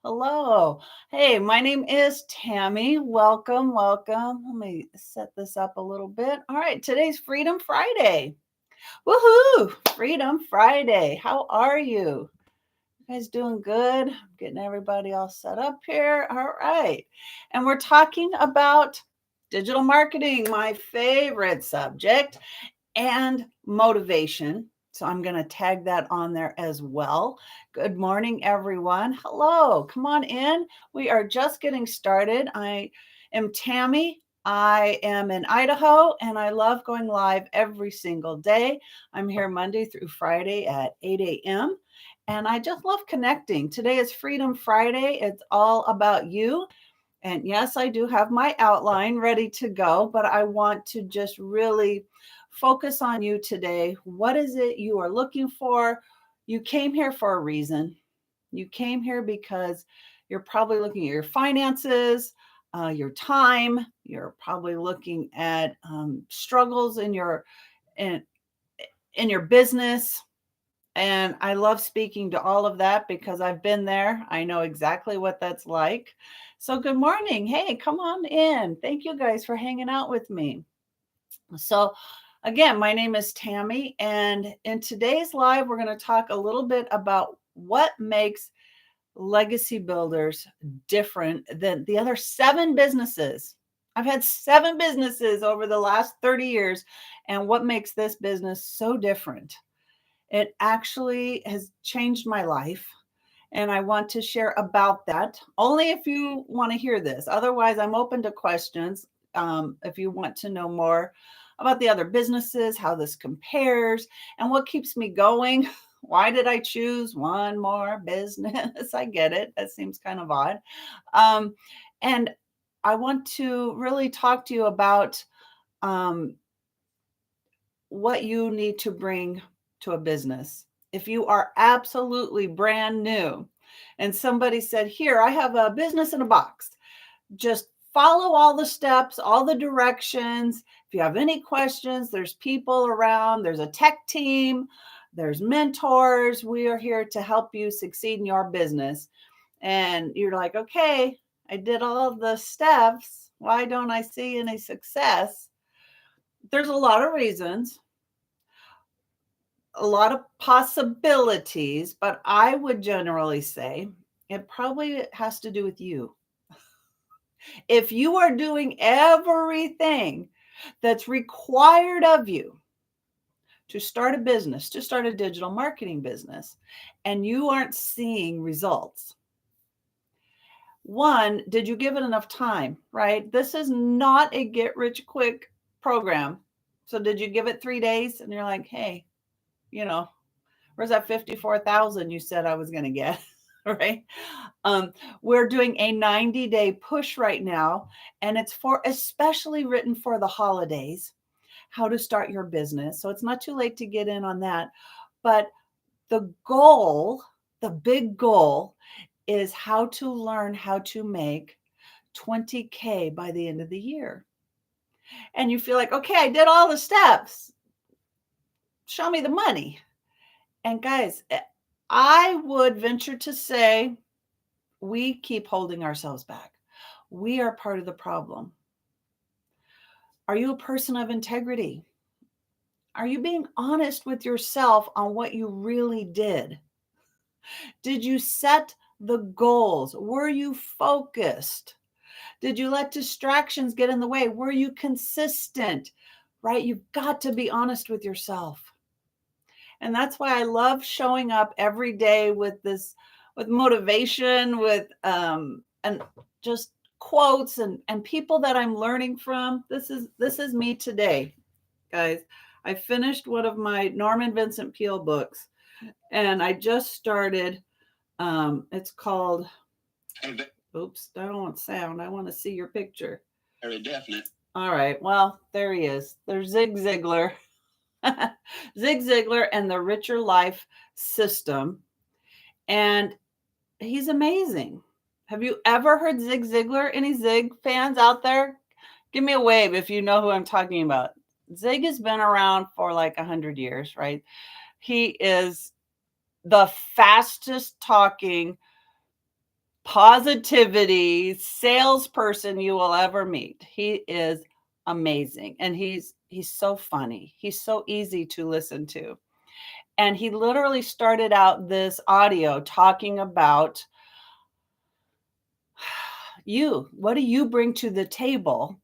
Hello. Hey, my name is Tammy. Welcome, welcome. Let me set this up a little bit. All right, today's Freedom Friday. Woohoo! Freedom Friday. How are you? You guys doing good? I'm getting everybody all set up here. All right. And we're talking about digital marketing, my favorite subject, and motivation. So I'm going to tag that on there as well. Good morning, everyone. Hello, come on in. We are just getting started. I am Tammy. I am in Idaho and I love going live every single day. I'm here Monday through Friday at 8 a.m. And I just love connecting. Today is Freedom Friday. It's all about you. And yes, I do have my outline ready to go, but I want to just really focus on you today. What is it you are looking for? You came here for a reason. You came here because you're probably looking at your finances, your time. You're probably looking at struggles in, in your business. And I love speaking to all of that because I've been there. I know exactly what that's like. So, good morning. Hey, come on in. Thank you guys for hanging out with me. So, again, my name is Tammy. And in today's live, we're going to talk a little bit about what makes legacy builders different than the other 7 businesses. I've had 7 businesses over the last 30 years. And what makes this business so different? It actually has changed my life. And I want to share about that only if you want to hear this. Otherwise, I'm open to questions. If you want to know more about the other businesses, how this compares, and what keeps me going. Why did I choose one more business? I get it. That seems kind of odd. Um, and I want to really talk to you about um, what you need to bring to a business. If you are absolutely brand new and somebody said, Here, I have a business in a box, just follow all the steps, all the directions. If you have any questions, there's people around, there's a tech team, there's mentors. We are here to help you succeed in your business. And you're like, Okay, I did all the steps. Why don't I see any success? There's a lot of reasons, a lot of possibilities, but I would generally say it probably has to do with you. If you are doing everything that's required of you to start a business, to start a digital marketing business, and you aren't seeing results, one, did you give it enough time, right? This is not a get rich quick program. So did you give it 3 days and you're like, hey, you know, where's that 54,000 you said I was going to get? Right? We're doing a 90-day push right now, and it's for especially written for the holidays, how to start your business. So it's not too late to get in on that. But the goal, the big goal, is how to learn how to make 20K by the end of the year. And you feel like, okay, I did all the steps. Show me the money. And guys, I would venture to say we keep holding ourselves back. We are part of the problem. Are you a person of integrity? Are you being honest with yourself on what you really did? Did you set the goals? Were you focused? Did you let distractions get in the way? Were you consistent? Right? You've got to be honest with yourself. And that's why I love showing up every day with this, with motivation, with and just quotes and people that I'm learning from. This is me today, guys. I finished one of my Norman Vincent Peale books, and I just started. It's called. Oops, I don't want sound. I want to see your picture. Very definite. All right. Well, there he is. There's Zig Ziglar. Zig Ziglar and the Richer Life System. And he's amazing. Have you ever heard Zig Ziglar? Any Zig fans out there? Give me a wave if you know who I'm talking about. Zig has been around for like 100 years, right? He is the fastest talking positivity salesperson you will ever meet. He is amazing, and he's so funny. He's so easy to listen to. And he literally started out this audio talking about you. What do you bring to the table?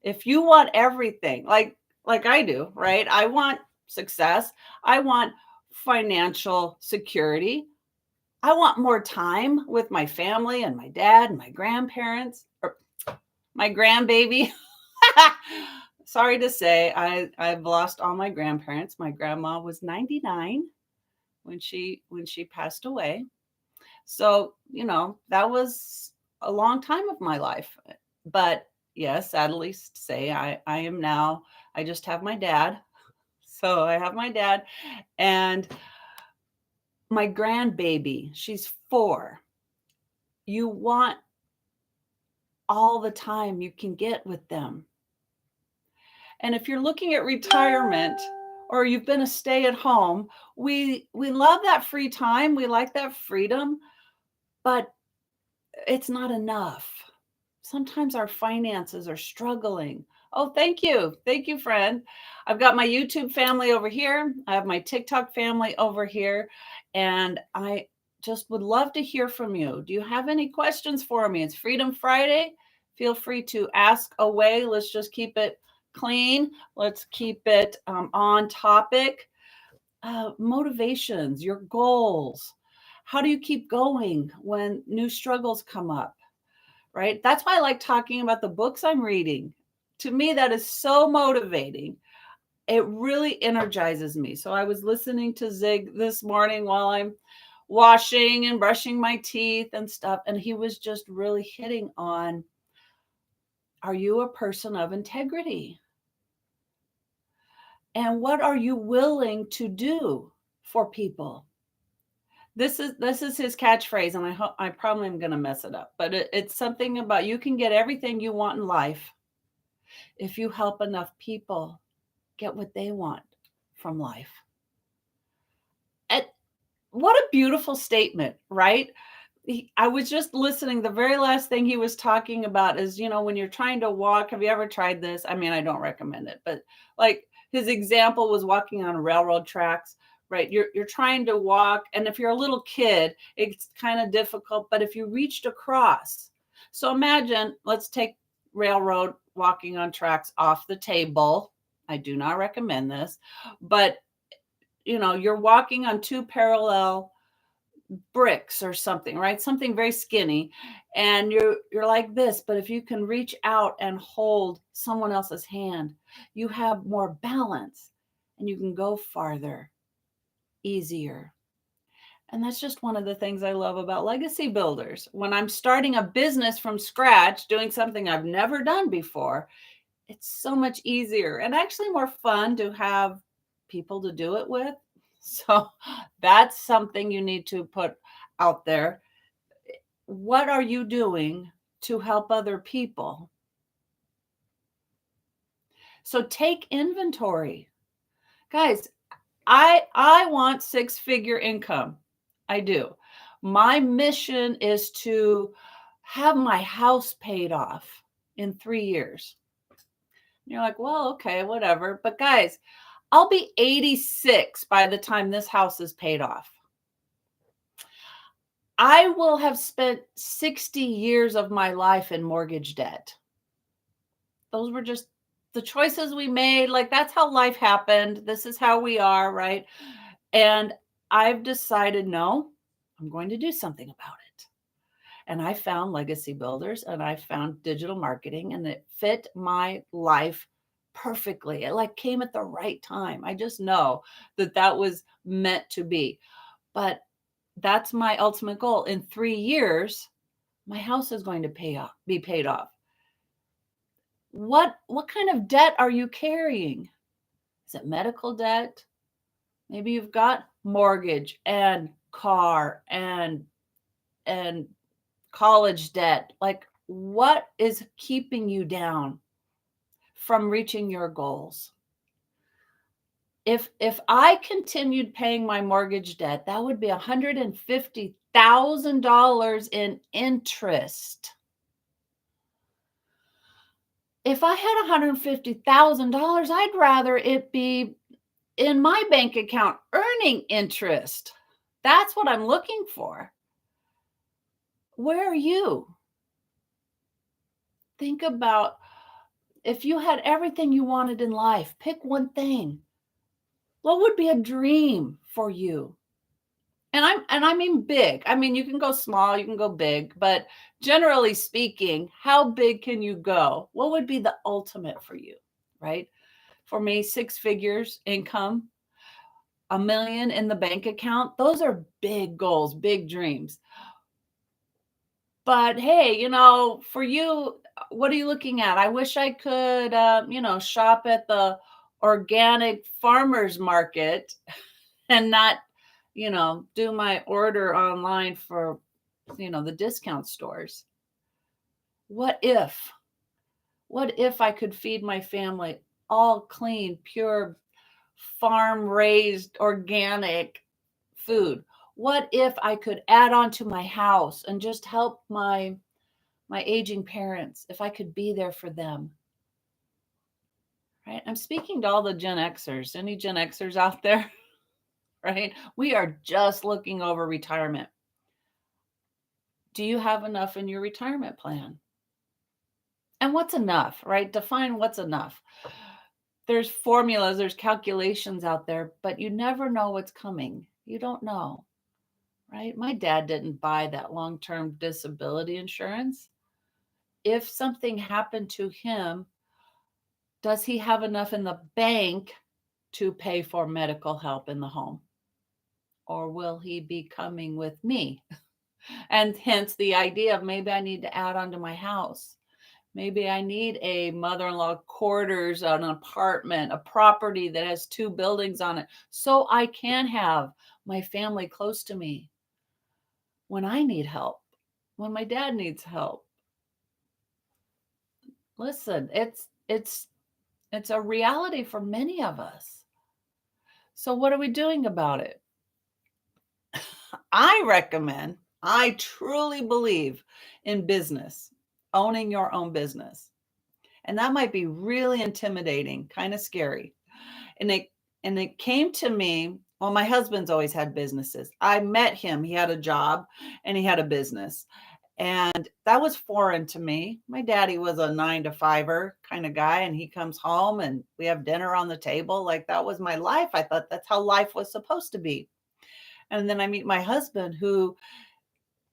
If you want everything, like I do, right? I want success. I want financial security. I want more time with my family and my dad and my grandparents or my grandbaby. Sorry to say, I've lost all my grandparents. My grandma was 99 when she passed away. So, that was a long time of my life. But yes, sadly to say, I am now, I just have my dad. So I have my dad and my grandbaby. She's 4. You want all the time you can get with them. And if you're looking at retirement or you've been a stay at home, we love that free time. We like that freedom, but it's not enough. Sometimes our finances are struggling. Oh, thank you. Thank you, friend. I've got my YouTube family over here. I have my TikTok family over here. And I just would love to hear from you. Do you have any questions for me? It's Freedom Friday. Feel free to ask away. Let's just keep it clean. Let's keep it on topic. Motivations, your goals. How do you keep going when new struggles come up? Right? That's why I like talking about the books I'm reading. To me, that is so motivating. It really energizes me. So I was listening to Zig this morning while I'm washing and brushing my teeth and stuff. And he was just really hitting on, are you a person of integrity? And what are you willing to do for people? This is his catchphrase, and I probably am going to mess it up, but it's something about you can get everything you want in life if you help enough people get what they want from life. And what a beautiful statement, right? I was just listening. The very last thing he was talking about is, when you're trying to walk, have you ever tried this? I mean, I don't recommend it, but like his example was walking on railroad tracks, right? You're trying to walk, and if you're a little kid, it's kind of difficult, but if you reached across. So imagine, let's take railroad walking on tracks off the table. I do not recommend this, but you're walking on 2 parallel bricks or something, right? Something very skinny, and you're like this, but if you can reach out and hold someone else's hand, you have more balance and you can go farther, easier. And that's just one of the things I love about legacy builders. When I'm starting a business from scratch, doing something I've never done before, it's so much easier and actually more fun to have people to do it with. So that's something you need to put out there. What are you doing to help other people? So take inventory. Guys, I want 6-figure income. I do. My mission is to have my house paid off in 3 years. You're like, well, okay, whatever. But guys, I'll be 86 by the time this house is paid off. I will have spent 60 years of my life in mortgage debt. Those were just the choices we made. Like, that's how life happened. This is how we are, right? And I've decided, no, I'm going to do something about it. And I found legacy builders and I found digital marketing, and it fit my life perfectly. It like came at the right time. I just know that was meant to be. But that's my ultimate goal. In 3 years, my house is going to be paid off. What kind of debt are you carrying? Is it medical debt? Maybe you've got mortgage and car and college debt. Like, what is keeping you down from reaching your goals? If I continued paying my mortgage debt, that would be $150,000 $150,000 in interest. If I had $150,000, I'd rather it be in my bank account earning interest. That's what I'm looking for. Where are you? Think about if you had everything you wanted in life, pick one thing. What would be a dream for you? And I mean big. I mean, you can go small, you can go big, but generally speaking, how big can you go? What would be the ultimate for you, right? For me, 6 figures income, 1 million in the bank account. Those are big goals, big dreams. But hey, for you, what are you looking at? I wish I could, shop at the organic farmers market and not, do my order online for, the discount stores. What if? What if I could feed my family all clean, pure, farm raised, organic food? What if I could add on to my house and just help my aging parents, if I could be there for them? Right? I'm speaking to all the Gen Xers. Any Gen Xers out there? Right? We are just looking over retirement. Do you have enough in your retirement plan? And what's enough, right? Define what's enough. There's formulas, there's calculations out there, but you never know what's coming. You don't know, right? My dad didn't buy that long-term disability insurance. If something happened to him, does he have enough in the bank to pay for medical help in the home? Or will he be coming with me? And hence the idea of maybe I need to add on to my house. Maybe I need a mother-in-law quarters, an apartment, a property that has 2 buildings on it, so I can have my family close to me when I need help, when my dad needs help. Listen, it's a reality for many of us. So what are we doing about it? I truly believe in business, owning your own business. And that might be really intimidating, kind of scary. And it came to me, well, my husband's always had businesses. I met him, he had a job and he had a business. And that was foreign to me. My daddy was a 9 to 5er kind of guy, and he comes home and we have dinner on the table. Like that was my life. I thought that's how life was supposed to be. And then I meet my husband, who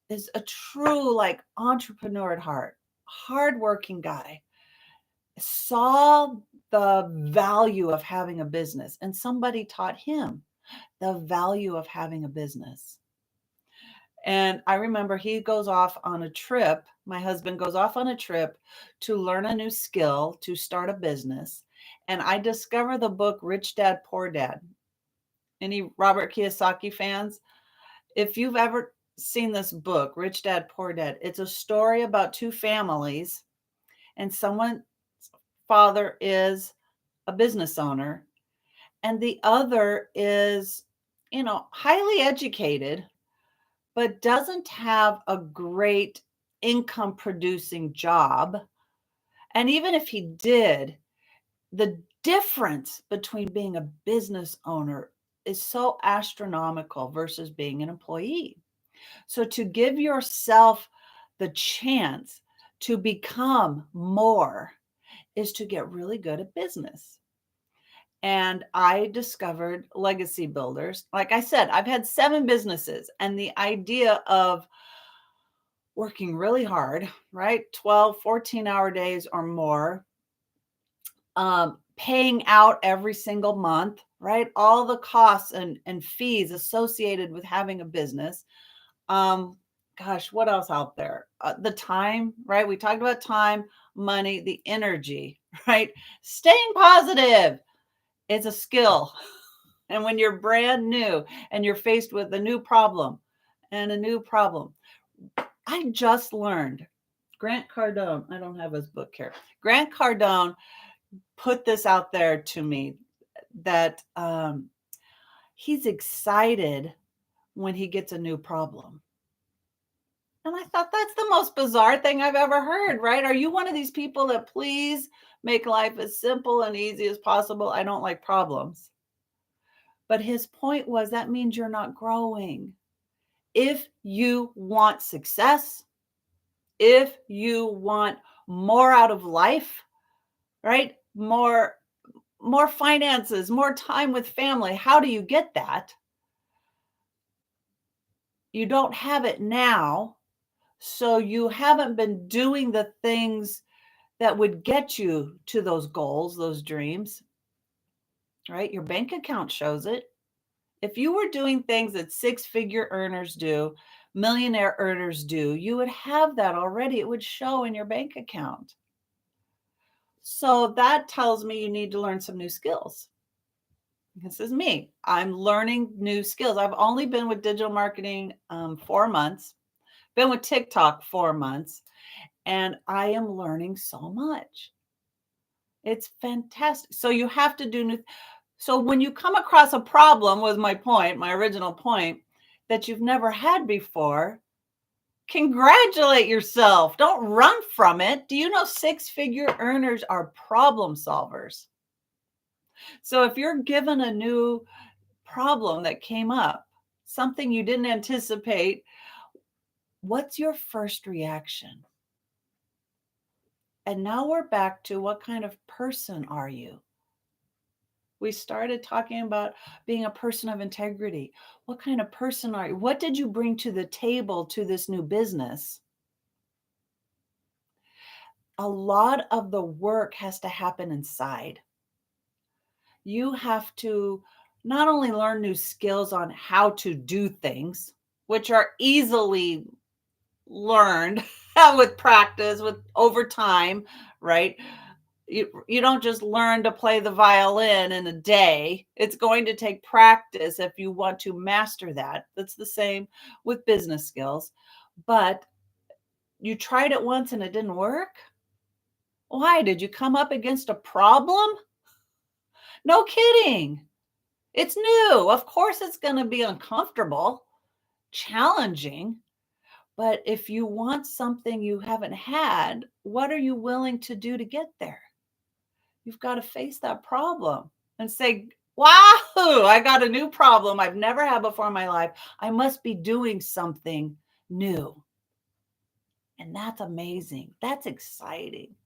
is a true like entrepreneur at heart, hardworking guy, saw the value of having a business, and somebody taught him the value of having a business. And I remember he goes off on a trip. My husband goes off on a trip to learn a new skill to start a business. And I discover the book Rich Dad Poor Dad. Any Robert Kiyosaki fans? If you've ever seen this book, Rich Dad Poor Dad, it's a story about 2 families, and someone's father is a business owner and the other is, highly educated, but doesn't have a great income producing job. And even if he did, the difference between being a business owner is so astronomical versus being an employee. So to give yourself the chance to become more is to get really good at business. And I discovered Legacy Builders. Like I said, I've had 7 businesses, and the idea of working really hard, right? 12, 14-hour days or more, paying out every single month, right? All the costs and fees associated with having a business. Gosh, what else out there? The time, right? We talked about time, money, the energy, right? Staying positive is a skill. And when you're brand new and you're faced with a new problem and a new problem, I just learned Grant Cardone, I don't have his book here. Grant Cardone put this out there to me that he's excited when he gets a new problem. And I thought that's the most bizarre thing I've ever heard, right? Are you one of these people that please make life as simple and easy as possible? I don't like problems. But his point was that means you're not growing. If you want success, if you want more out of life, right? More finances, more time with family. How do you get that? You don't have it now, so you haven't been doing the things that would get you to those goals, those dreams, right? Your bank account shows it. If you were doing things that six-figure earners do, millionaire earners do, you would have that already. It would show in your bank account. So that tells me you need to learn some new skills. This is me. I'm learning new skills. I've only been with digital marketing 4 months, been with TikTok 4 months, and I am learning so much. It's fantastic. So you have to do new. So when you come across a problem, was my point, my original point, that you've never had before, congratulate yourself. Don't run from it. Do you know six-figure earners are problem solvers? So if you're given a new problem that came up, something you didn't anticipate, what's your first reaction? And now we're back to what kind of person are you? We started talking about being a person of integrity. What kind of person are you? What did you bring to the table to this new business? A lot of the work has to happen inside. You have to not only learn new skills on how to do things, which are easily learned with practice, with over time, right? You don't just learn to play the violin in a day. It's going to take practice if you want to master that. That's the same with business skills. But you tried it once and it didn't work. Why? Did you come up against a problem? No kidding. It's new. Of course, it's going to be uncomfortable, challenging. But if you want something you haven't had, what are you willing to do to get there? You've got to face that problem and say, wow, I got a new problem I've never had before in my life. I must be doing something new. And that's amazing. That's exciting.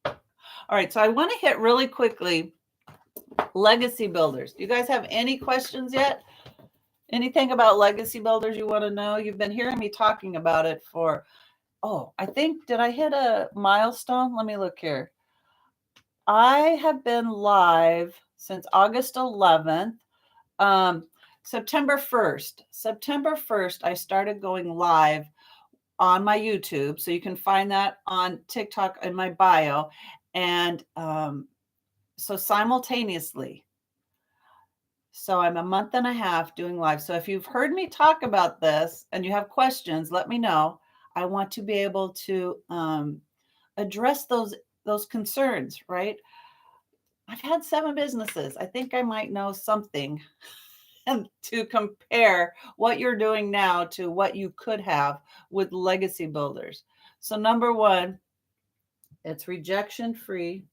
All right. So I want to hit really quickly legacy builders. Do you guys have any questions yet? Anything about legacy builders you want to know? You've been hearing me talking about it for, I think, did I hit a milestone? Let me look here. I have been live since August 11th. September 1st, I started going live on my YouTube. So you can find that on TikTok in my bio. And so simultaneously. So I'm a month and a half doing live. So if you've heard me talk about this and you have questions, let me know. I want to be able to address those concerns, right? I've had 7 businesses. I think I might know something and to compare what you're doing now to what you could have with legacy builders. So number 1, it's rejection free.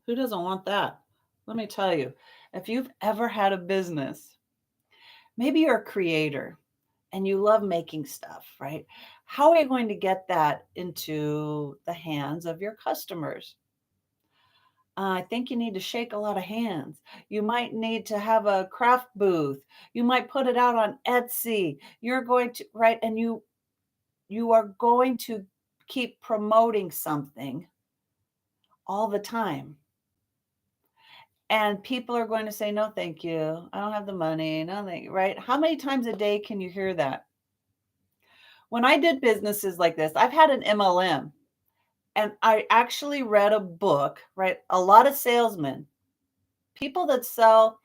Who doesn't want that? Let me tell you, if you've ever had a business, maybe you're a creator and you love making stuff, right? How are you going to get that into the hands of your customers? I think you need to shake a lot of hands. You might need to have a craft booth. You might put it out on Etsy. You're going to, right? And you are going to keep promoting something all the time. And people are going to say, no, thank you. I don't have the money. No, thank you. Right? How many times a day can you hear that? When I did businesses like this, I've had an MLM and I actually read a book, right? A lot of salesmen, people that sell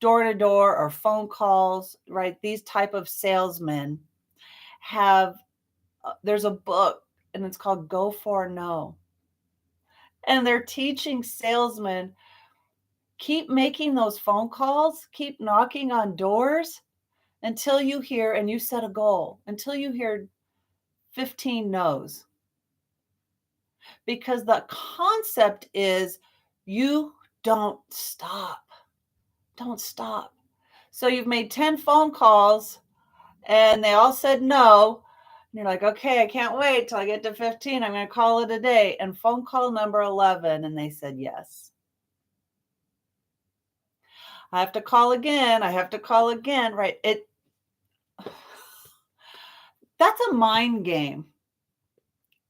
door to door or phone calls, right? These type of salesmen have, there's a book and it's called Go for No. And they're teaching salesmen, keep making those phone calls, keep knocking on doors, until you hear, and you set a goal, until you hear 15 no's. Because the concept is you don't stop. Don't stop. So you've made 10 phone calls and they all said no. And you're like, okay, I can't wait till I get to 15. I'm going to call it a day. And phone call number 11, and they said yes. I have to call again. I have to call again. Right. That's a mind game.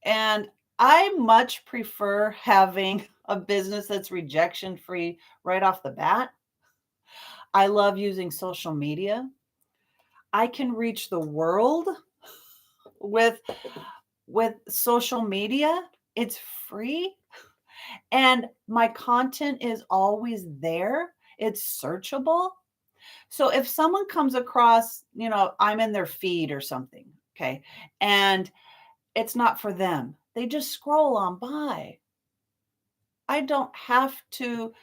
And I much prefer having a business that's rejection free right off the bat. I love using social media. I can reach the world with social media. It's free and my content is always there. It's searchable. So if someone comes across, I'm in their feed or something, okay, and it's not for them, they just scroll on by. I don't have to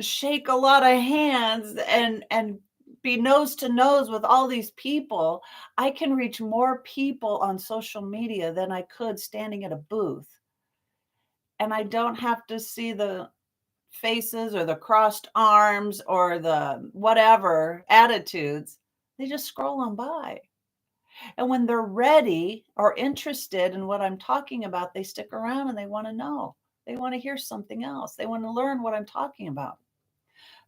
shake a lot of hands and be nose to nose with all these people. I can reach more people on social media than I could standing at a booth. And I don't have to see the faces or the crossed arms or the whatever attitudes. They just scroll on by. And when they're ready or interested in what I'm talking about, they stick around and they want to know. They want to hear something else. They want to learn what I'm talking about.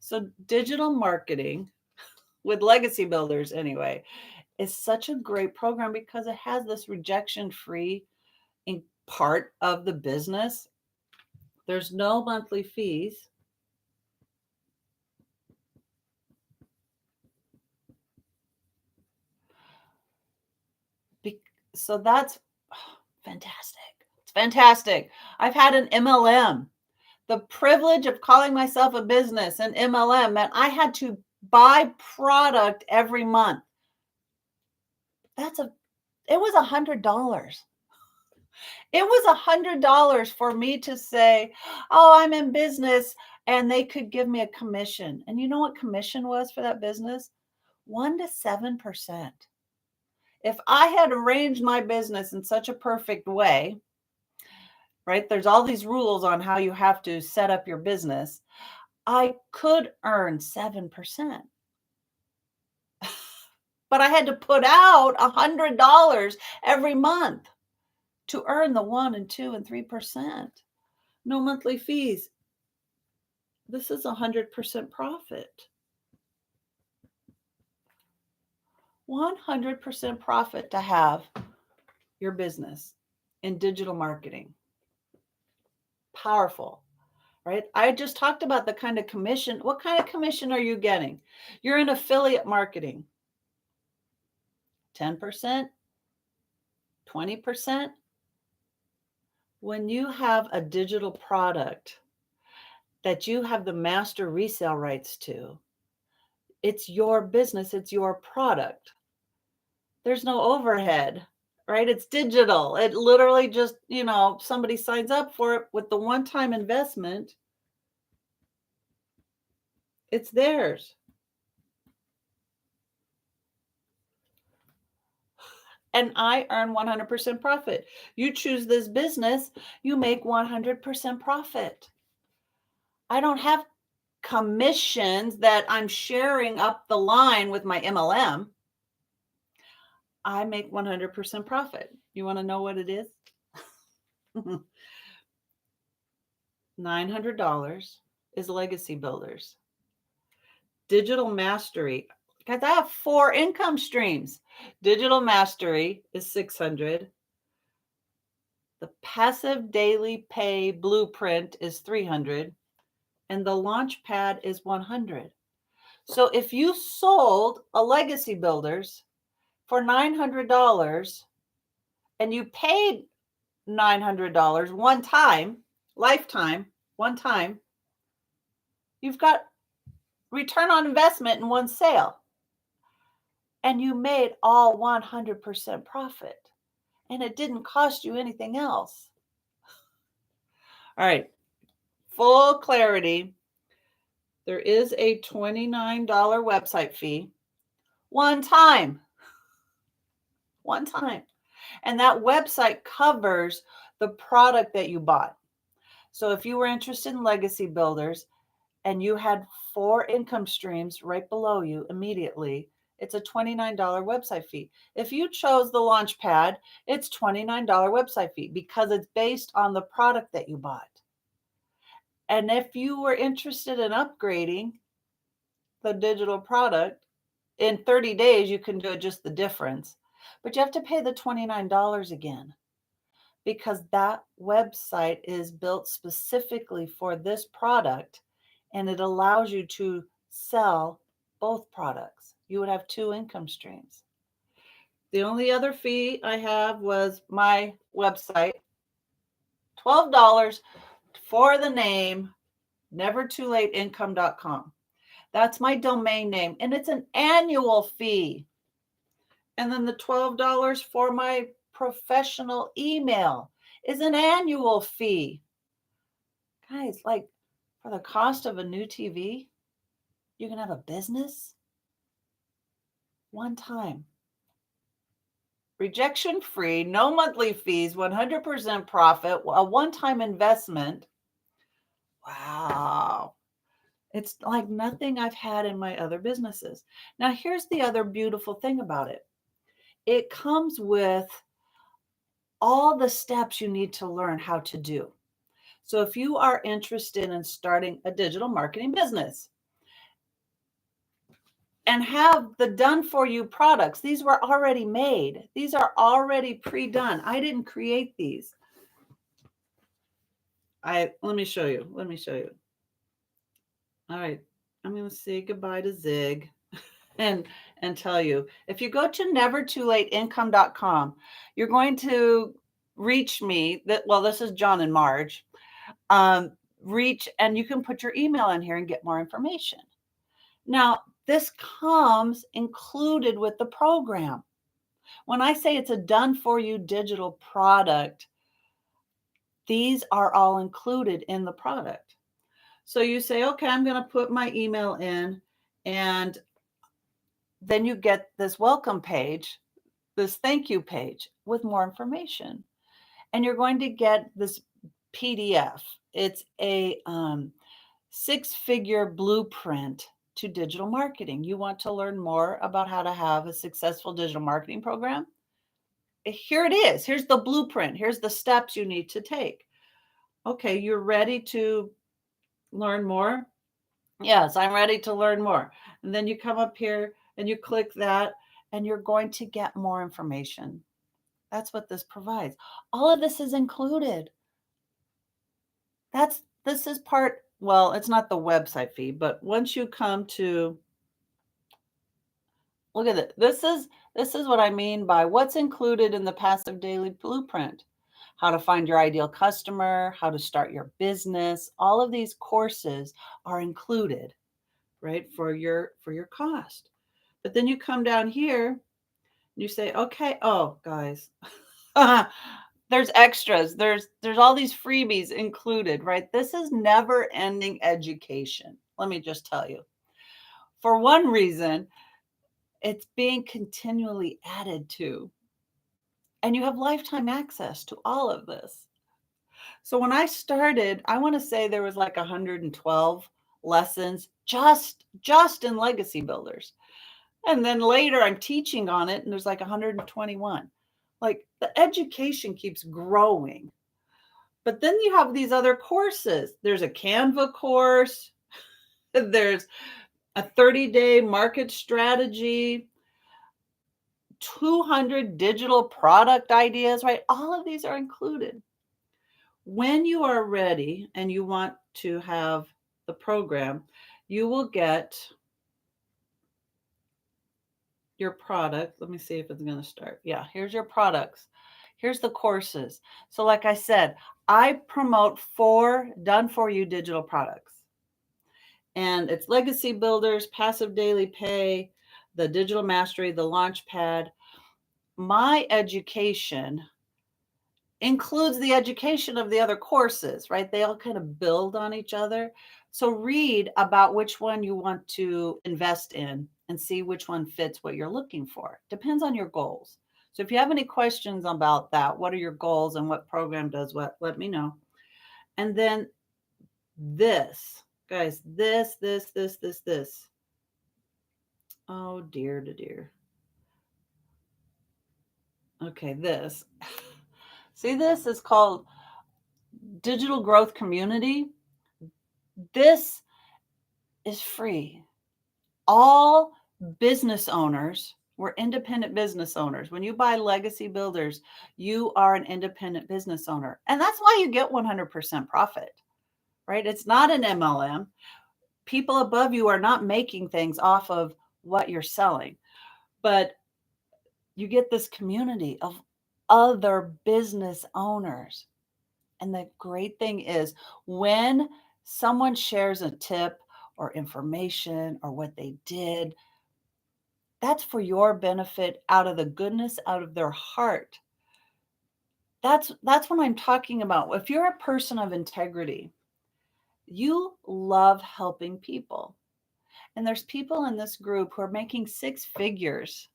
So, digital marketing with Legacy Builders, anyway, is such a great program because it has this rejection free part of the business. There's no monthly fees. So that's fantastic. It's fantastic. I've had an MLM. The privilege of calling myself a business, an MLM, meant I had to buy product every month. It was $100. It was $100 for me to say, oh, I'm in business, and they could give me a commission. And you know what commission was for that business? 1 to 7%. If I had arranged my business in such a perfect way, right? There's all these rules on how you have to set up your business. I could earn 7%. But I had to put out $100 every month to earn the 1 and 2 and 3%. No monthly fees. This is 100% profit. 100% profit to have your business in digital marketing. Powerful, right? I just talked about the kind of commission. What kind of commission are you getting? You're in affiliate marketing. 10%, 20%. When you have a digital product that you have the master resale rights to, it's your business, it's your product. There's no overhead, right? It's digital. It literally just, somebody signs up for it with the one-time investment. It's theirs. And I earn 100% profit. You choose this business, you make 100% profit. I don't have commissions that I'm sharing up the line with my MLM. I make 100% profit. You want to know what it is? $900 is Legacy Builders. Digital Mastery, because I have 4 income streams. Digital Mastery is $600. The Passive Daily Pay Blueprint is $300. And the Launchpad is $100. So if you sold a Legacy Builders for $900 and you paid $900 one time, lifetime, one time, you've got return on investment in one sale. And you made all 100% profit. And it didn't cost you anything else. All right. Full clarity. There is a $29 website fee. one time, one time. And that website covers the product that you bought. So if you were interested in legacy builders and you had 4 income streams right below you immediately, it's a $29 website fee. If you chose the Launchpad, it's $29 website fee because it's based on the product that you bought. And if you were interested in upgrading the digital product, in 30 days, you can do just the difference. But you have to pay the $29 again because that website is built specifically for this product and it allows you to sell both products. You would have 2 income streams. The only other fee I have was my website, $12 for the name nevertoolateincome.com. That's my domain name, and it's an annual fee. And then the $12 for my professional email is an annual fee. Guys, like for the cost of a new TV, you can have a business one time. Rejection free, no monthly fees, 100% profit, a one time investment. Wow. It's like nothing I've had in my other businesses. Now, here's the other beautiful thing about it it comes with all the steps you need to learn how to do. So, if you are interested in starting a digital marketing business and have the done for you products, these were already made, these are already pre done. I didn't create these. Let me show you. Let me show you. All right. I'm going to say goodbye to Zig and tell you if you go to nevertoolateincome.com, you're going to reach me that well, this is John and Marge. Reach and you can put your email in here and get more information. Now, this comes included with the program. When I say it's a done for you digital product, these are all included in the product. So you say, okay, I'm going to put my email in, and then you get this welcome page, this thank you page with more information. And you're going to get this PDF. It's a 6-figure blueprint to digital marketing. You want to learn more about how to have a successful digital marketing program? Here it is. Here's the blueprint. Here's the steps you need to take. Okay, you're ready to learn more? Yes, I'm ready to learn more. And then you come up here and you click that, and you're going to get more information. That's what this provides. All of this is included. This is part, well, it's not the website fee, but once you come to look at it. This is what I mean by what's included in the passive daily blueprint. How to find your ideal customer, how to start your business. All of these courses are included, right? For your cost. But then you come down here and you say, okay, oh guys, there's extras. There's all these freebies included, right? This is never ending education. Let me just tell you. For one reason, it's being continually added to. And you have lifetime access to all of this. So when I started, I want to say there was like 112 lessons just in legacy builders. And then later I'm teaching on it and there's like 121. Like the education keeps growing. But then you have these other courses. There's a Canva course. There's a 30-day market strategy, 200 digital product ideas, right? All of these are included. When you are ready and you want to have the program, you will get your product. Let me see if it's going to start. Yeah, here's your products. Here's the courses. So like I said, I promote 4 done for you digital products. And it's legacy builders, passive daily pay, the digital mastery, the Launchpad. My education includes the education of the other courses, right? They all kind of build on each other. So read about which one you want to invest in and see which one fits what you're looking for. Depends on your goals. So if you have any questions about that, what are your goals and what program does what, let me know. And then this, guys, this. Oh dear, dear. Okay, this. See, this is called Digital Growth Community. This is free. All business owners, we're independent business owners. When you buy Legacy Builders, you are an independent business owner. And that's why you get 100% profit, right? It's not an MLM. People above you are not making things off of what you're selling, but you get this community of other business owners. And the great thing is when someone shares a tip or information or what they did, that's for your benefit out of the goodness out of their heart. That's what I'm talking about. If you're a person of integrity, you love helping people. And there's people in this group who are making six figures,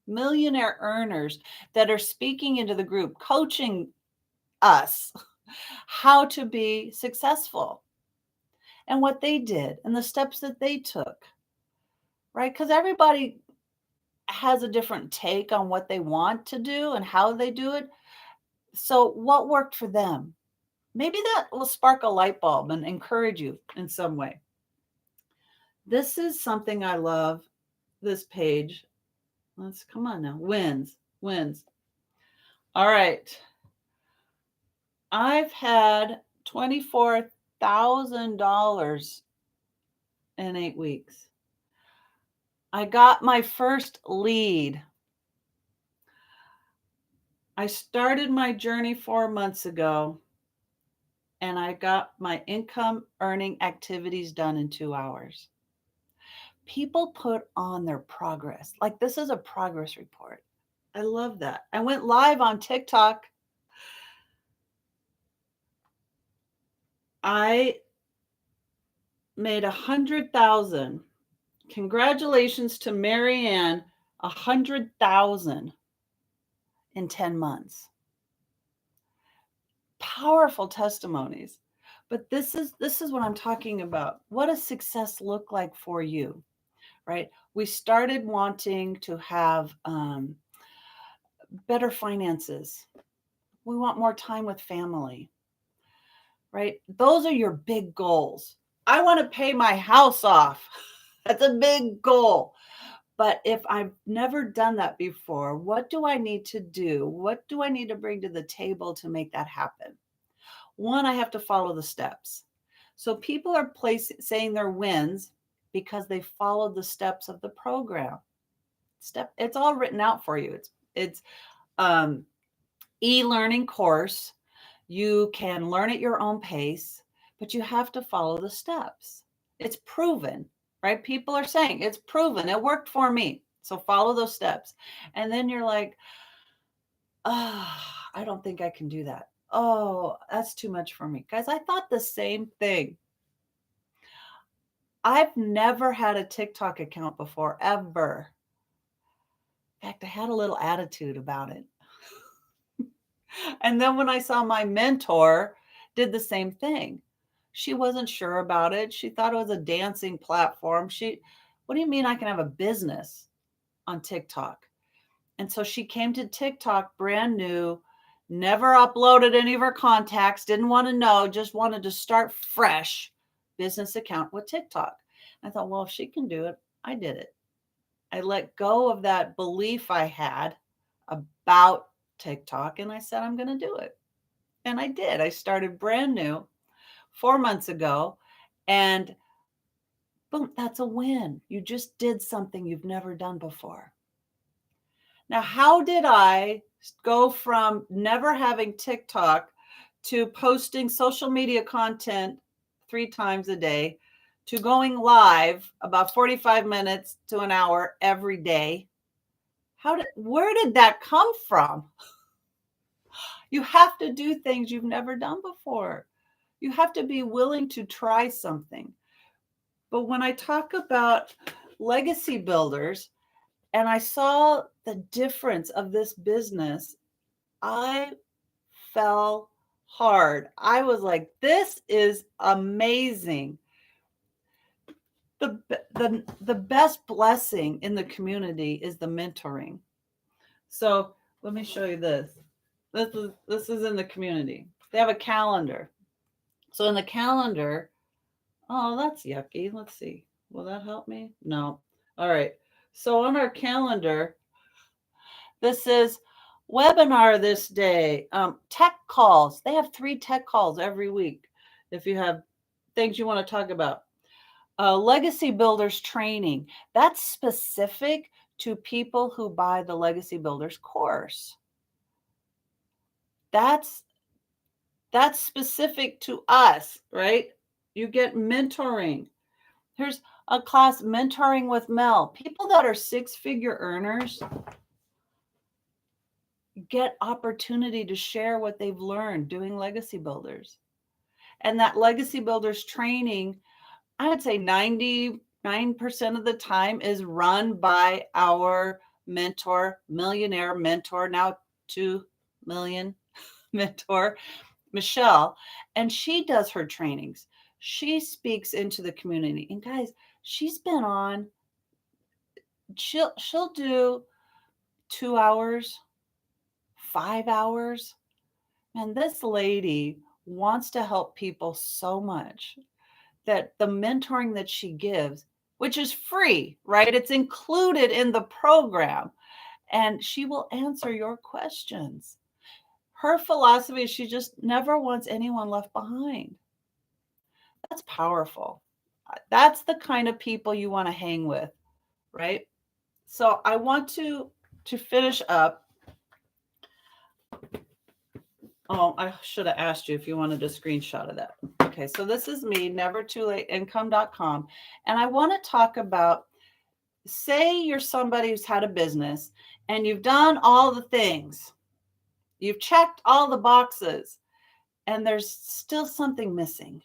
millionaire earners that are speaking into the group, coaching us how to be successful and what they did and the steps that they took, right? Because everybody has a different take on what they want to do and how they do it. So, what worked for them? Maybe that will spark a light bulb and encourage you in some way. This is something I love. This page. Let's come on now. Wins. All right. I've had $24,000 in 8 weeks. I got my first lead. I started my journey 4 months ago, and I got my income earning activities done in 2 hours. People put on their progress. Like this is a progress report. I love that. I went live on TikTok. I made 100,000. Congratulations to Marianne, 100,000 in 10 months. Powerful testimonies. But this is what I'm talking about. What does success look like for you? Right? We started wanting to have better finances. We want more time with family, right? Those are your big goals. I want to pay my house off. That's a big goal. But if I've never done that before, what do I need to do? What do I need to bring to the table to make that happen? One, I have to follow the steps. So people are saying their wins because they followed the steps of the program. It's all written out for you. It's e-learning course. You can learn at your own pace, but you have to follow the steps. It's proven, right? People are saying it's proven. It worked for me. So follow those steps. And then you're like, oh, I don't think I can do that. Oh, that's too much for me. Guys, I thought the same thing. I've never had a TikTok account before, ever. In fact, I had a little attitude about it. And then when I saw my mentor did the same thing, she wasn't sure about it. She thought it was a dancing platform. What do you mean I can have a business on TikTok? And so she came to TikTok brand new, never uploaded any of her contacts, didn't want to know, just wanted to start fresh business account with TikTok. I thought, well, if she can do it, I did it. I let go of that belief I had about TikTok and I said, I'm going to do it. And I did. I started brand new 4 months ago and boom, that's a win. You just did something you've never done before. Now, how did I go from never having TikTok to posting social media content 3 times a day to going live about 45 minutes to an hour every day? Where did that come from? You have to do things you've never done before. You have to be willing to try something. But when I talk about legacy builders, and I saw the difference of this business. I fell hard. I was like, this is amazing. The best blessing in the community is the mentoring. So let me show you this. This is in the community. They have a calendar. So in the calendar, oh, that's yucky. Let's see. Will that help me? No. All right. So on our calendar, this is webinar this day, tech calls. They have 3 tech calls every week if you have things you want to talk about. Legacy Builders training. That's specific to people who buy the Legacy Builders course. That's specific to us, right? You get mentoring. Here's a class, mentoring with Mel. People that are 6-figure earners get opportunity to share what they've learned doing Legacy Builders. And that Legacy Builders training, I would say 99% of the time is run by our mentor, millionaire mentor, now 2 million mentor, Michelle. And she does her trainings. She speaks into the community. And guys, she's been on, she'll do 2 hours, 5 hours. And this lady wants to help people so much that the mentoring that she gives, which is free, right? It's included in the program, and she will answer your questions. Her philosophy is she just never wants anyone left behind. That's powerful. That's the kind of people you want to hang with, right? So I want to finish up. Oh, I should have asked you if you wanted a screenshot of that. Okay, so this is me, nevertoolateincome.com. And I want to talk about, say you're somebody who's had a business and you've done all the things. You've checked all the boxes and there's still something missing.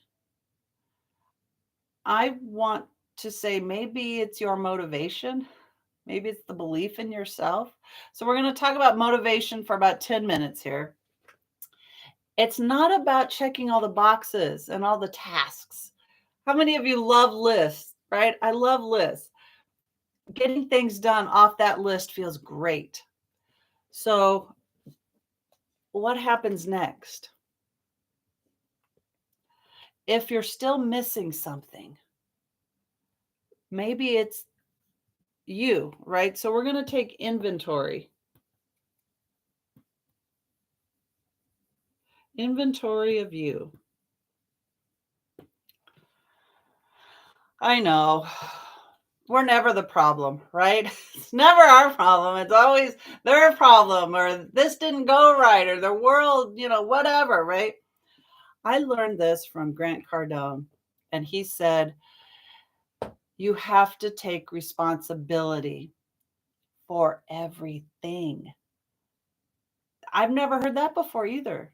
I want to say maybe it's your motivation. Maybe it's the belief in yourself. So we're going to talk about motivation for about 10 minutes here. It's not about checking all the boxes and all the tasks. How many of you love lists, right? I love lists. Getting things done off that list feels great. So what happens next? If you're still missing something, maybe it's you, right? So we're going to take inventory. Inventory of you. I know. We're never the problem, right? It's never our problem. It's always their problem, or this didn't go right, or the world, whatever, right? I learned this from Grant Cardone, and he said, you have to take responsibility for everything. I've never heard that before either.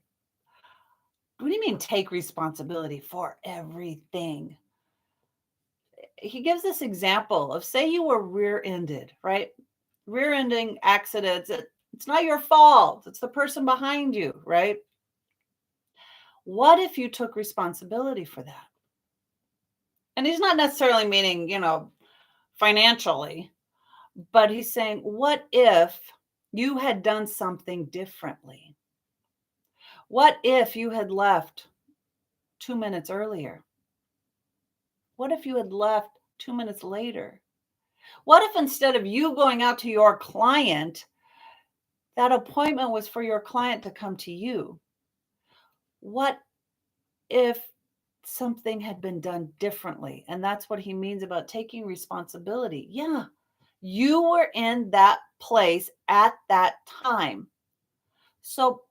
What do you mean take responsibility for everything? He gives this example of, say you were rear-ended, right? Rear-ending accidents, it's not your fault. It's the person behind you, right? What if you took responsibility for that? And he's not necessarily meaning, financially, but he's saying, what if you had done something differently? What if you had left 2 minutes earlier? What if you had left 2 minutes later? What if instead of you going out to your client, that appointment was for your client to come to you? What if something had been done differently? And that's what he means about taking responsibility. Yeah, you were in that place at that time. So,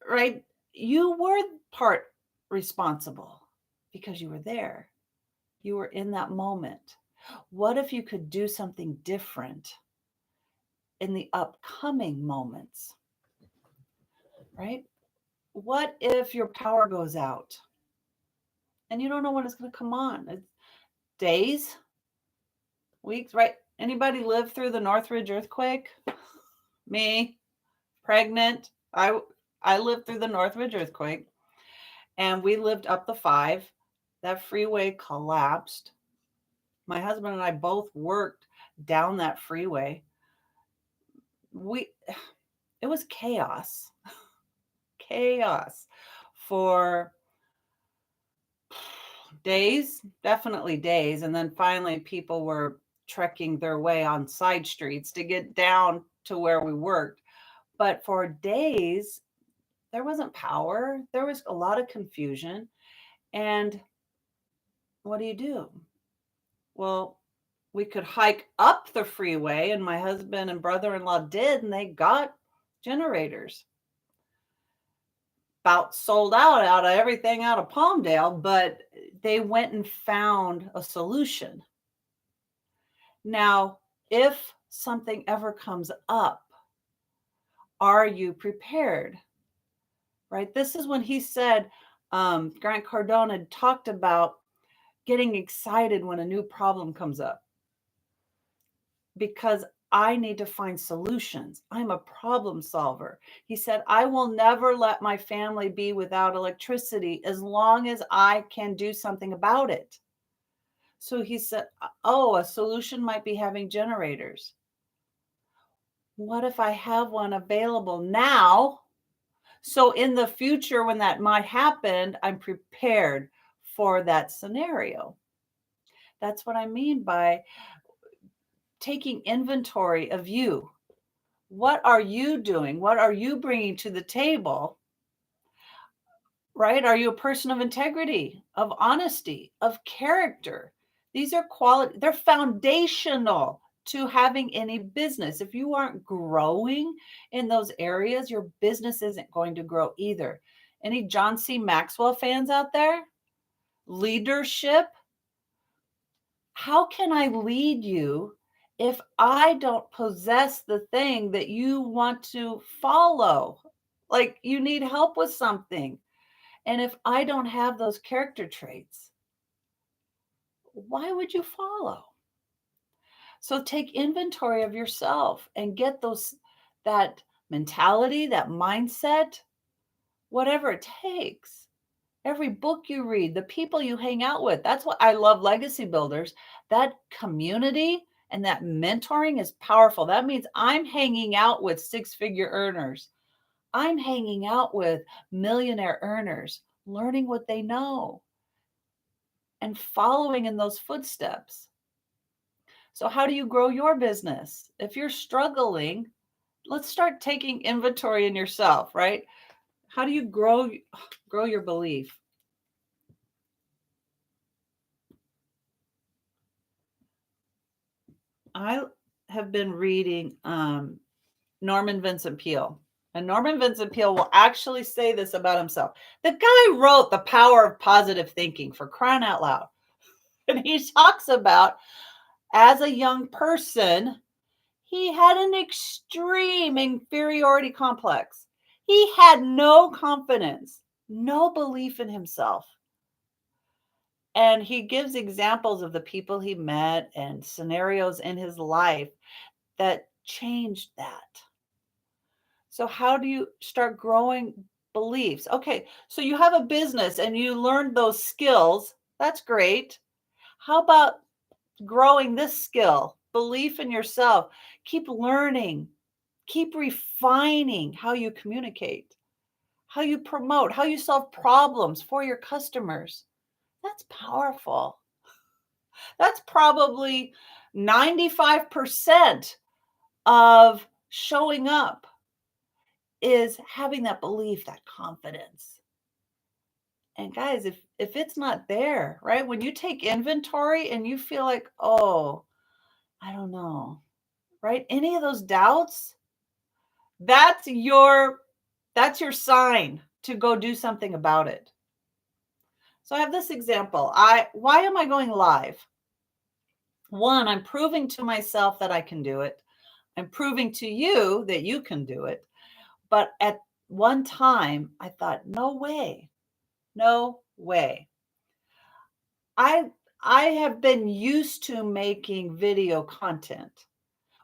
right, you were part responsible because you were there. You were in that moment. What if you could do something different in the upcoming moments? Right? What if your power goes out and you don't know when it's going to come on? It's days, weeks, right? Anybody live through the Northridge earthquake? Me, pregnant. I lived through the Northridge earthquake, and we lived up the 5. That freeway collapsed. My husband and I both worked down that freeway. We it was chaos. Chaos for days, definitely days, and then finally people were trekking their way on side streets to get down to where we worked. But for days, there wasn't power. There was a lot of confusion. And what do? Well, we could hike up the freeway, and my husband and brother-in-law did, and they got generators. About sold out of everything out of Palmdale, but they went and found a solution. Now, if something ever comes up, are you prepared? Right? This is when he said, Grant Cardone had talked about getting excited when a new problem comes up, because I need to find solutions. I'm a problem solver. He said, I will never let my family be without electricity as long as I can do something about it. So he said, oh, a solution might be having generators. What if I have one available now? So in the future, when that might happen, I'm prepared for that scenario. That's what I mean by taking inventory of you. What are you doing? What are you bringing to the table? Right? Are you a person of integrity, of honesty, of character? These are quality, they're foundational to having any business. If you aren't growing in those areas, your business isn't going to grow either. Any John C. Maxwell fans out there? Leadership. How can I lead you if I don't possess the thing that you want to follow? Like you need help with something. And if I don't have those character traits, why would you follow? So take inventory of yourself and get that mentality, that mindset, whatever it takes. Every book you read, the people you hang out with. That's what I love legacy builders. That community and that mentoring is powerful. That means I'm hanging out with 6-figure earners. I'm hanging out with millionaire earners, learning what they know and following in those footsteps. So how do you grow your business? If you're struggling, let's start taking inventory in yourself, right? How do you grow your belief? I have been reading Norman Vincent Peale. And Norman Vincent Peale will actually say this about himself. The guy wrote The Power of Positive Thinking, for crying out loud. And he talks about, as a young person, he had an extreme inferiority complex. He had no confidence, no belief in himself. And he gives examples of the people he met and scenarios in his life that changed that. So how do you start growing beliefs? Okay, so you have a business and you learned those skills. That's great. How about growing this skill, belief in yourself? Keep learning, keep refining how you communicate, how you promote, how you solve problems for your customers. That's powerful. That's probably 95% of showing up, is having that belief, that confidence. And guys, if it's not there, right? When you take inventory and you feel like, "Oh, I don't know." Right? Any of those doubts, that's your sign to go do something about it. So I have this example. Why am I going live? One, I'm proving to myself that I can do it. I'm proving to you that you can do it. But at one time, I thought, no way. No way. I I have been used to making video content.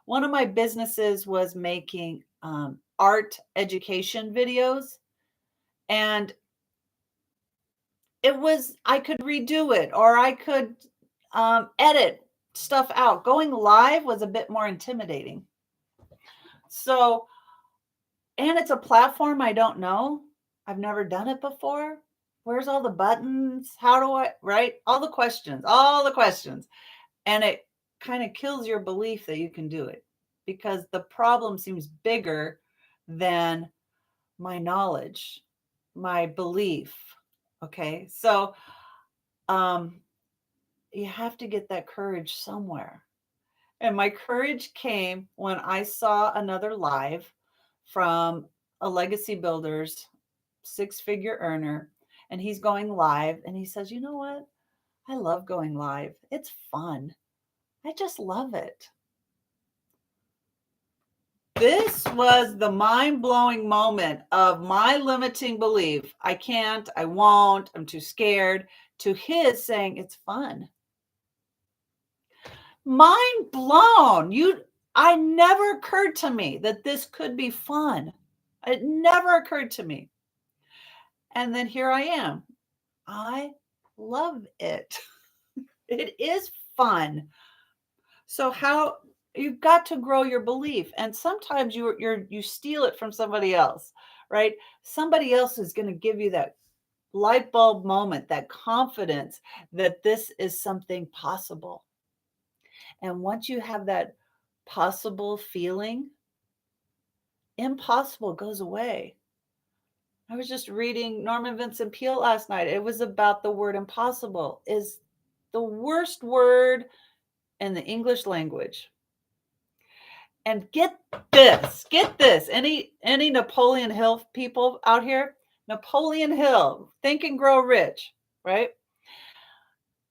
One of my businesses was making art education videos, and I could redo it or I could edit stuff out. Going live was a bit more intimidating. So, and it's a platform I don't know. I've never done it before. Where's all the buttons? How do I, right? All the questions, all the questions. And it kind of kills your belief that you can do it because the problem seems bigger than my knowledge, my belief. Okay. So, um, you have to get that courage somewhere. And my courage came when I saw another live from a legacy builder's six-figure earner, and he's going live and he says, "You know what? I love going live. It's fun. I just love it." This was the mind-blowing moment of my limiting belief. I can't, I won't, I'm too scared, to his saying it's fun. Mind blown. I never occurred to me that this could be fun. It never occurred to me. And then here I am. I love it. It is fun. So how you've got to grow your belief, and sometimes you steal it from somebody else, right? Somebody else is going to give you that light bulb moment, that confidence that this is something possible. And once you have that possible feeling, impossible goes away. I was just reading Norman Vincent Peale last night. It was about the word impossible is the worst word in the English language. And get this. Any Napoleon Hill people out here? Napoleon Hill, Think and Grow Rich, right?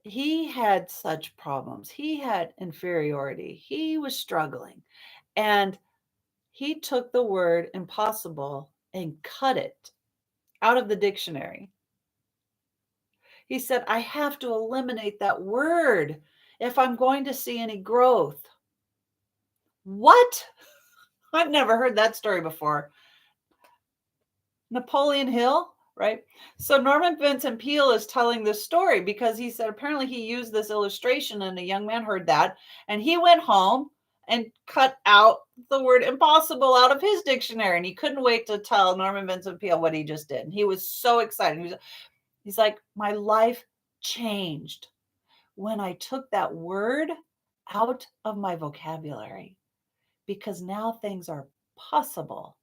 He had such problems. He had inferiority. He was struggling. And he took the word impossible and cut it out of the dictionary. He said, I have to eliminate that word if I'm going to see any growth. What? I've never heard that story before. Napoleon Hill, right? So Norman Vincent Peale is telling this story because he said apparently he used this illustration and a young man heard that and he went home and cut out the word impossible out of his dictionary, and he couldn't wait to tell Norman Vincent Peale what he just did. And he was so excited. He's like, my life changed when I took that word out of my vocabulary because now things are possible.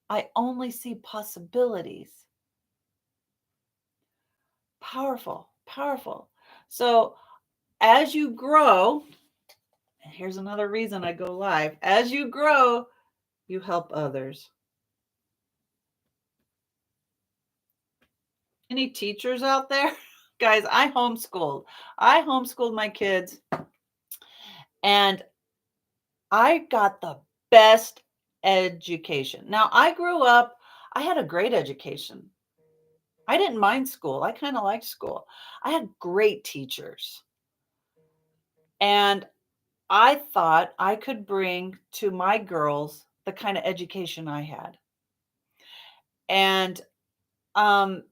I only see possibilities. Powerful, powerful. So as you grow, here's another reason I go live. As you grow, you help others. Any teachers out there? Guys, I homeschooled. I homeschooled my kids and I got the best education. Now, I grew up, I had a great education. I didn't mind school. I kind of liked school. I had great teachers. And I thought I could bring to my girls the kind of education I had. And um,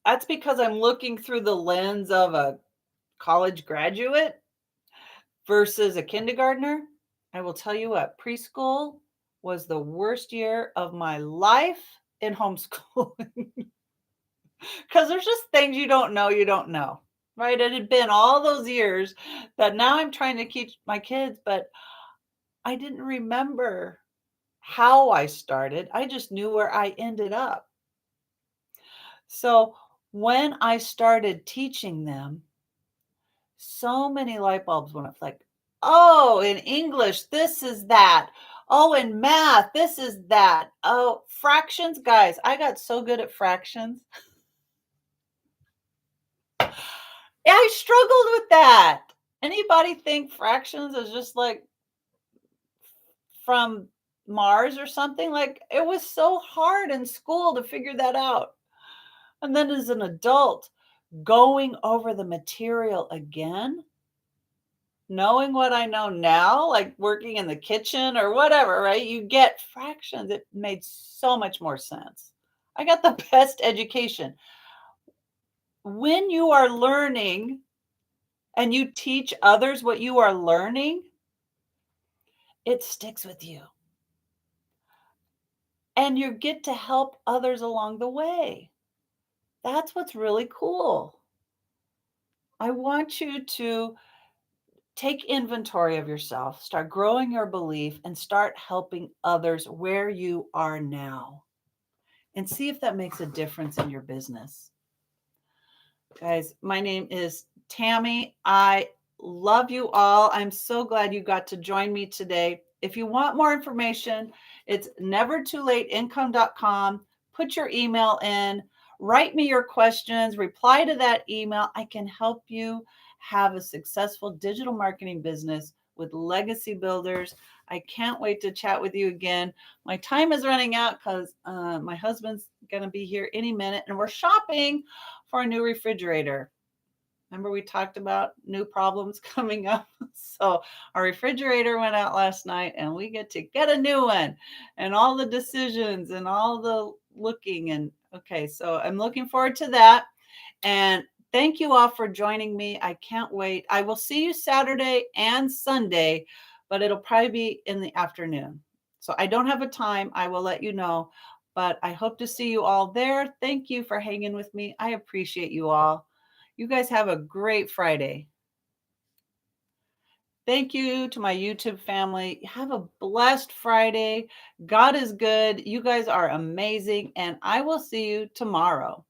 that's because I'm looking through the lens of a college graduate versus a kindergartner. I will tell you what, preschool was the worst year of my life in homeschooling because there's just things you don't know, right? It had been all those years that now I'm trying to teach my kids, but I didn't remember how I started. I just knew where I ended up. So when I started teaching them, so many light bulbs went off like, oh, in English, this is that. Oh, in math, this is that. Oh, fractions, guys, I got so good at fractions. I struggled with that. Anybody think fractions is just like from Mars or something? Like it was so hard in school to figure that out. And then as an adult, going over the material again, knowing what I know now, like working in the kitchen or whatever, right? You get fractions. It made so much more sense. I got the best education. When you are learning and you teach others what you are learning, it sticks with you. And you get to help others along the way. That's what's really cool. I want you to take inventory of yourself, start growing your belief, and start helping others where you are now. And see if that makes a difference in your business. Guys, my name is Tammy. I love you all. I'm so glad you got to join me today. If you want more information, it's nevertoolateincome.com. Put your email in, write me your questions, reply to that email. I can help you have a successful digital marketing business with legacy builders. I can't wait to chat with you again. My time is running out because my husband's going to be here any minute and we're shopping for a new refrigerator. Remember we talked about new problems coming up? So our refrigerator went out last night and we get to get a new one and all the decisions and all the looking and okay, so I'm looking forward to that. And thank you all for joining me. I can't wait. I will see you Saturday and Sunday, but it'll probably be in the afternoon. So I don't have a time. I will let you know, but I hope to see you all there. Thank you for hanging with me. I appreciate you all. You guys have a great Friday. Thank you to my YouTube family. Have a blessed Friday. God is good. You guys are amazing. And I will see you tomorrow.